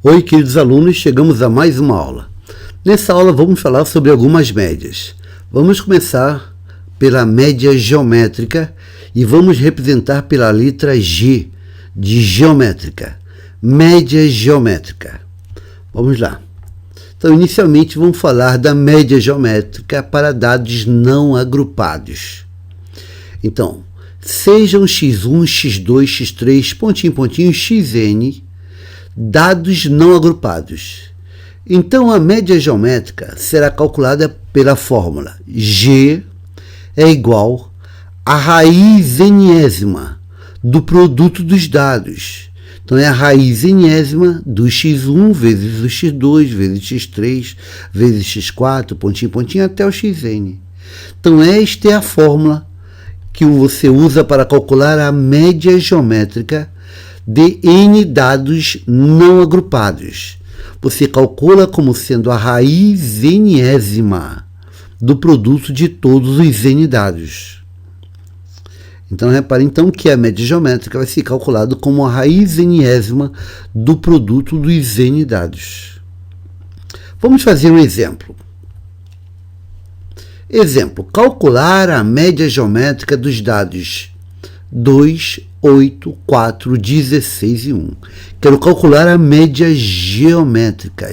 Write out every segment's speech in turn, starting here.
Oi, queridos alunos, chegamos a mais uma aula. Nessa aula vamos falar sobre algumas médias. Vamos começar pela média geométrica e vamos representar pela letra G de geométrica. Média geométrica. Vamos lá. Então, inicialmente vamos falar da média geométrica para dados não agrupados. Então, sejam x1, x2, x3, pontinho, pontinho, xn, dados não agrupados. Então, a média geométrica será calculada pela fórmula G é igual à raiz enésima do produto dos dados. Então, é a raiz enésima do x1 vezes o x2 vezes x3 vezes x4, pontinho, pontinho, até o xn. Então, esta é a fórmula que você usa para calcular a média geométrica de n dados não agrupados. Você calcula como sendo a raiz enésima do produto de todos os n dados. Então, repare então que a média geométrica vai ser calculada como a raiz enésima do produto dos n dados. Vamos fazer um exemplo. Exemplo, calcular a média geométrica dos dados 2, 8, 4, 16 e 1. Quero calcular a média geométrica.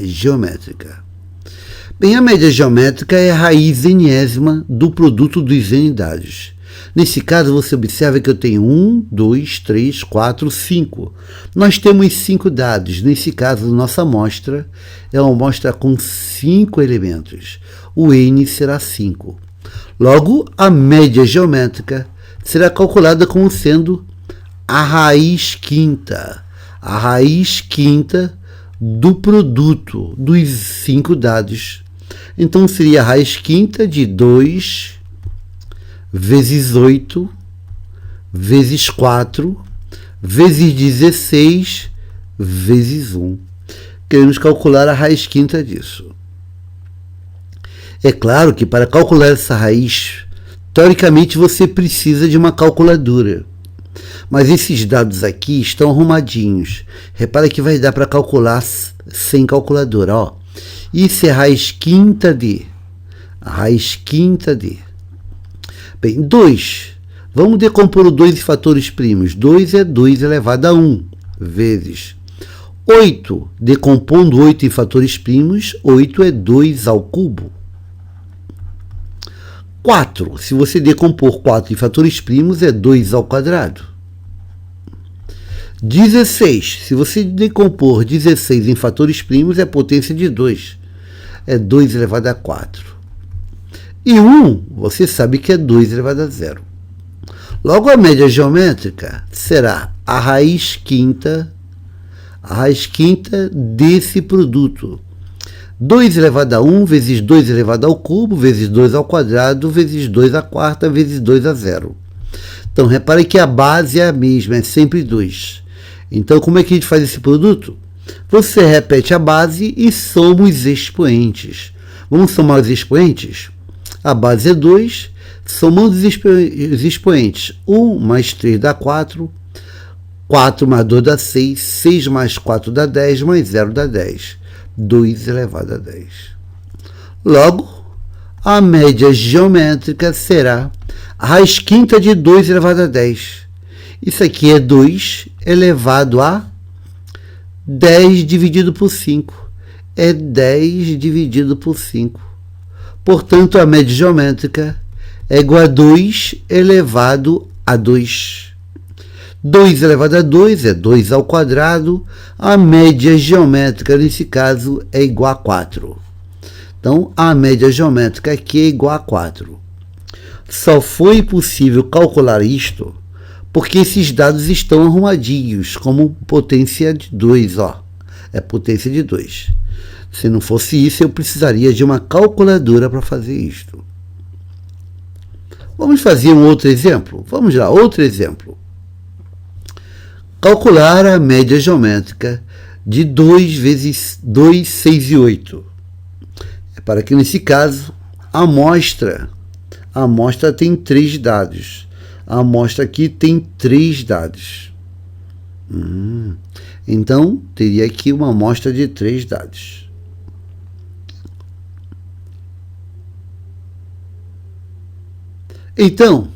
Bem, a média geométrica é a raiz enésima do produto dos n dados. Nesse caso, você observa que eu tenho 1, 2, 3, 4, 5. Nós temos 5 dados. Nesse caso, nossa amostra é uma amostra com 5 elementos. O n será 5. Logo, a média geométrica será calculada como sendo a raiz quinta. A raiz quinta do produto dos 5 dados. Então, seria a raiz quinta de 2 vezes 8 vezes 4 vezes 16 vezes 1. Queremos calcular a raiz quinta disso. É claro que para calcular essa raiz, teoricamente você precisa de uma calculadora. Mas esses dados aqui estão arrumadinhos. Repara que vai dar para calcular sem calculadora. Ó. Isso é a raiz quinta de. A raiz quinta de. Bem, 2. Vamos decompor o 2 em fatores primos. 2 é 2 elevado a 1 vezes 8. Decompondo 8 em fatores primos, 8 é 2 ao cubo. 4. Se você decompor 4 em fatores primos, é 2 ao quadrado. 16. Se você decompor 16 em fatores primos, é potência de 2. É 2 elevado a 4. E 1, você sabe que é 2 elevado a 0. Logo, a média geométrica será a raiz quinta desse produto. 2 elevado a 1 vezes 2 elevado ao cubo, vezes 2 ao quadrado, vezes 2 à quarta, vezes 2 a 0. Então, repare que a base é a mesma, é sempre 2. Então, como é que a gente faz esse produto? Você repete a base e soma os expoentes. Vamos somar os expoentes? A base é 2, somando os expoentes. 1 mais 3 dá 4, 4 mais 2 dá 6, 6 mais 4 dá 10, mais 0 dá 10. 2 elevado a 10. Logo, a média geométrica será a raiz quinta de 2 elevado a 10. Isso aqui é 2 elevado a 10 dividido por 5. É 10 dividido por 5. Portanto, a média geométrica é igual a 2 elevado a 2. 2 elevado a 2 é 2 ao quadrado. A média geométrica, nesse caso, é igual a 4. Então, a média geométrica aqui é igual a 4. Só foi possível calcular isto porque esses dados estão arrumadinhos, como potência de 2. Ó. É potência de 2. Se não fosse isso, eu precisaria de uma calculadora para fazer isto. Vamos fazer um outro exemplo? Vamos lá, outro exemplo. Calcular a média geométrica de 2 vezes 2, 6 e 8. É para que, nesse caso, a amostra tem 3 dados. A amostra aqui tem 3 dados. Então, teria aqui uma amostra de 3 dados. Então,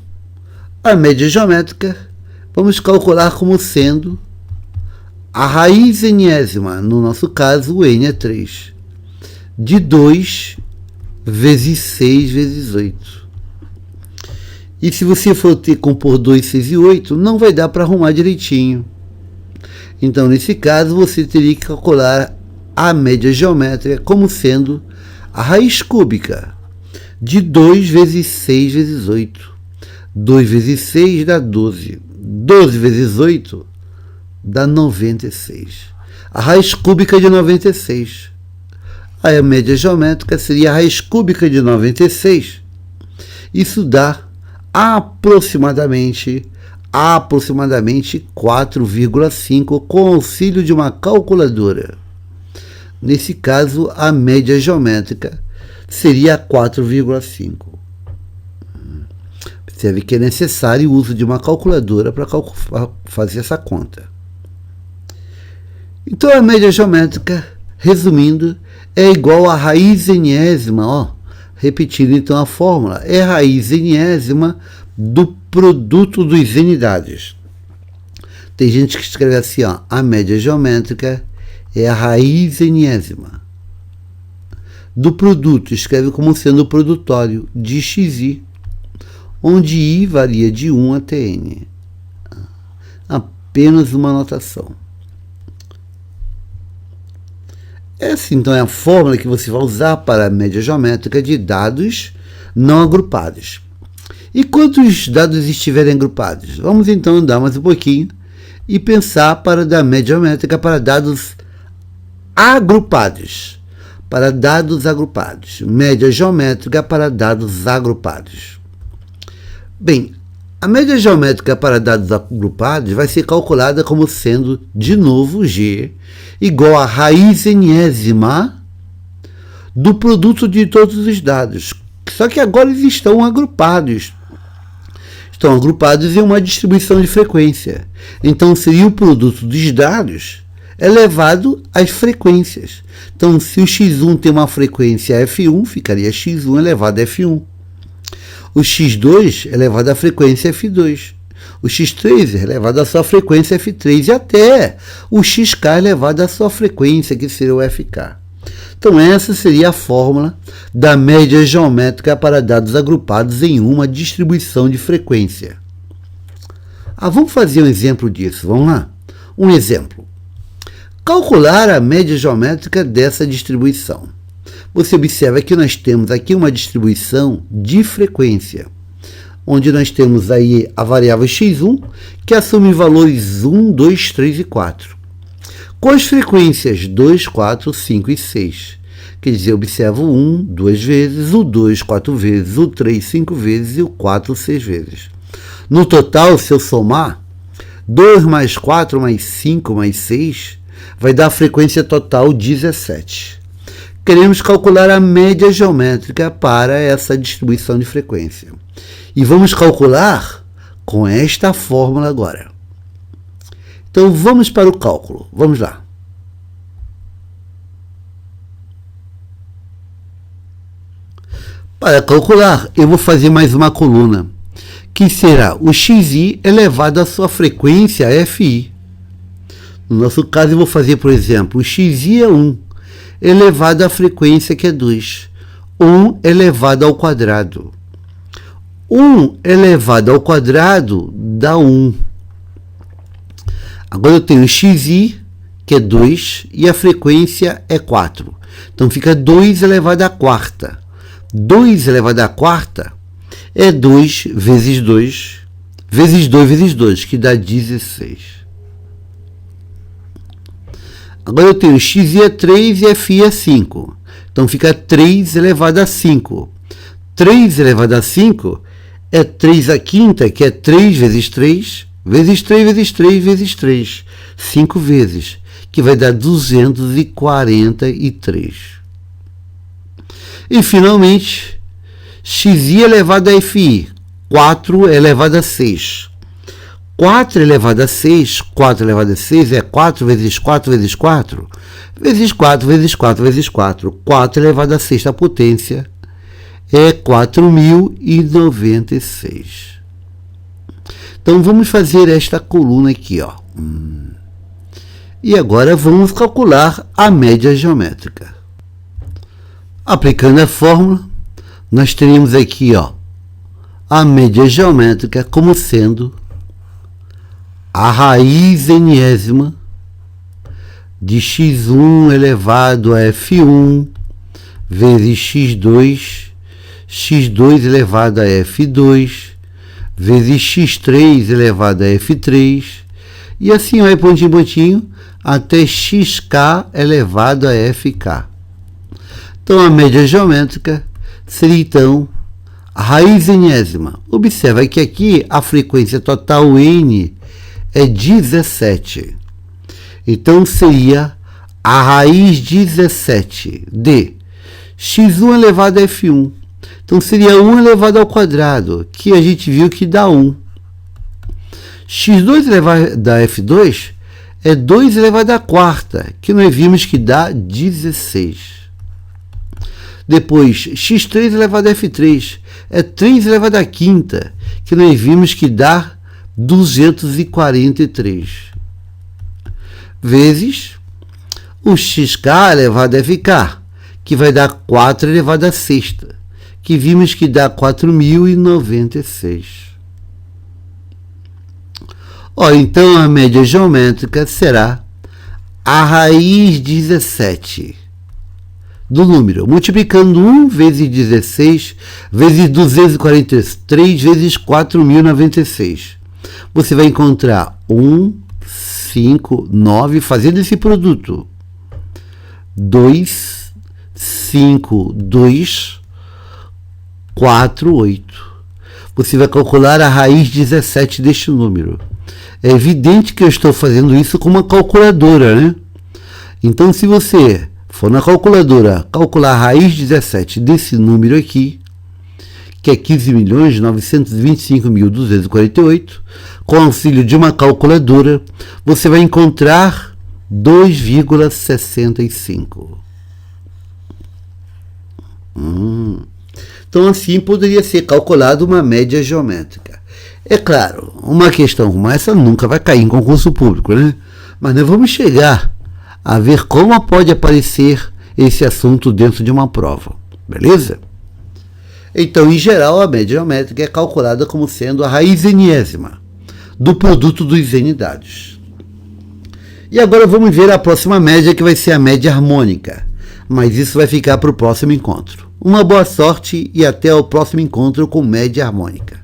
a média geométrica vamos calcular como sendo a raiz enésima, no nosso caso o n é 3, de 2 vezes 6 vezes 8. E se você for ter que compor 2, 6 e 8, não vai dar para arrumar direitinho. Então, nesse caso, você teria que calcular a média geométrica como sendo a raiz cúbica de 2 vezes 6 vezes 8. 2 vezes 6 dá 12. 12 vezes 8 dá 96. A raiz cúbica de 96. Aí a média geométrica seria a raiz cúbica de 96. Isso dá aproximadamente 4,5 com auxílio de uma calculadora. Nesse caso, a média geométrica seria 4,5. Percebe que é necessário o uso de uma calculadora para fazer essa conta. Então, a média geométrica, resumindo, é igual a raiz enésima, repetindo então a fórmula, é a raiz enésima do produto dos n dados. Tem gente que escreve assim, a média geométrica é a raiz enésima do produto, escreve como sendo o produtório de xi, onde i varia de 1 até n. Apenas uma anotação. Essa então é a fórmula que você vai usar para a média geométrica de dados não agrupados. E quando os dados estiverem agrupados? Vamos então andar mais um pouquinho e pensar para da média geométrica para dados agrupados. Para dados agrupados. Média geométrica para dados agrupados. Bem, a média geométrica para dados agrupados vai ser calculada como sendo, de novo, G igual a raiz enésima do produto de todos os dados. Só que agora eles estão agrupados. Estão agrupados em uma distribuição de frequência. Então, seria o produto dos dados elevado às frequências. Então, se o x1 tem uma frequência f1, ficaria x1 elevado a f1. O x2 elevado à frequência f2. O x3 é elevado à sua frequência f3 e até o xk elevado à sua frequência, que seria o fk. Então, essa seria a fórmula da média geométrica para dados agrupados em uma distribuição de frequência. Vamos fazer um exemplo disso. Vamos lá? Um exemplo. Calcular a média geométrica dessa distribuição. Você observa que nós temos aqui uma distribuição de frequência, onde nós temos aí a variável x1, que assume valores 1, 2, 3 e 4, com as frequências 2, 4, 5 e 6. Quer dizer, observa o 1 2 vezes, o 2 4 vezes, o 3 5 vezes e o 4 6 vezes. No total, se eu somar, 2 mais 4 mais 5 mais 6, vai dar a frequência total 17. Queremos calcular a média geométrica para essa distribuição de frequência. E vamos calcular com esta fórmula agora. Então, vamos para o cálculo. Vamos lá. Para calcular, eu vou fazer mais uma coluna, que será o xi elevado à sua frequência fi. No nosso caso, eu vou fazer, por exemplo, o xi é 1, elevado à frequência que é 2. 1 elevado ao quadrado. 1 elevado ao quadrado dá 1. Agora eu tenho xi, que é 2, e a frequência é 4. Então, fica 2 elevado à quarta. 2 elevado à quarta é 2 vezes 2, vezes 2 vezes 2, que dá 16. Agora eu tenho x é 3 e fi é 5. Então, fica 3 elevado a 5. 3 elevado a 5 é 3 à quinta, que é 3 vezes 3, vezes 3 vezes 3 vezes 3. 5 vezes, que vai dar 243. E, finalmente, xi elevado a fi, 4 elevado a 6. 4 elevado a 6, 4 elevado a 6 é 4 vezes 4 vezes 4, vezes 4 vezes 4 vezes 4. 4 elevado a sexta potência é 4.096. Então, vamos fazer esta coluna aqui, ó. E agora vamos calcular a média geométrica. Aplicando a fórmula, nós teríamos aqui, ó, a média geométrica como sendo a raiz enésima de x1 elevado a f1 vezes x2, x2 elevado a f2, vezes x3 elevado a f3, e assim vai pontinho, pontinho, até xk elevado a fk. Então, a média geométrica seria, então, a raiz enésima. Observa que aqui a frequência total n é 17. Então, seria a raiz 17 de x1 elevado a f1. Então, seria 1 elevado ao quadrado, que a gente viu que dá 1. x2 elevado a f2 é 2 elevado à quarta, que nós vimos que dá 16. Depois, x3 elevado a f3 é 3 elevado à quinta, que nós vimos que dá 243. Vezes o xk elevado a fk, que vai dar 4 elevado à sexta, que vimos que dá 4.096. Então, a média geométrica será a raiz 17 do número, multiplicando 1 vezes 16 vezes 243 vezes 4.096. Você vai encontrar 1, 5, 9, fazendo esse produto. 2, 5, 2, 4, 8. Você vai calcular a raiz 17 deste número. É evidente que eu estou fazendo isso com uma calculadora, né? Então, se você for na calculadora calcular a raiz 17 desse número aqui, que é 15.925.248, com auxílio de uma calculadora, você vai encontrar 2,65. Então, assim poderia ser calculada uma média geométrica. É claro, uma questão como essa nunca vai cair em concurso público, né? Mas nós vamos chegar a ver como pode aparecer esse assunto dentro de uma prova, beleza? Então, em geral, a média geométrica é calculada como sendo a raiz enésima do produto dos n dados. E agora vamos ver a próxima média, que vai ser a média harmônica, mas isso vai ficar para o próximo encontro. Uma boa sorte e até o próximo encontro com média harmônica.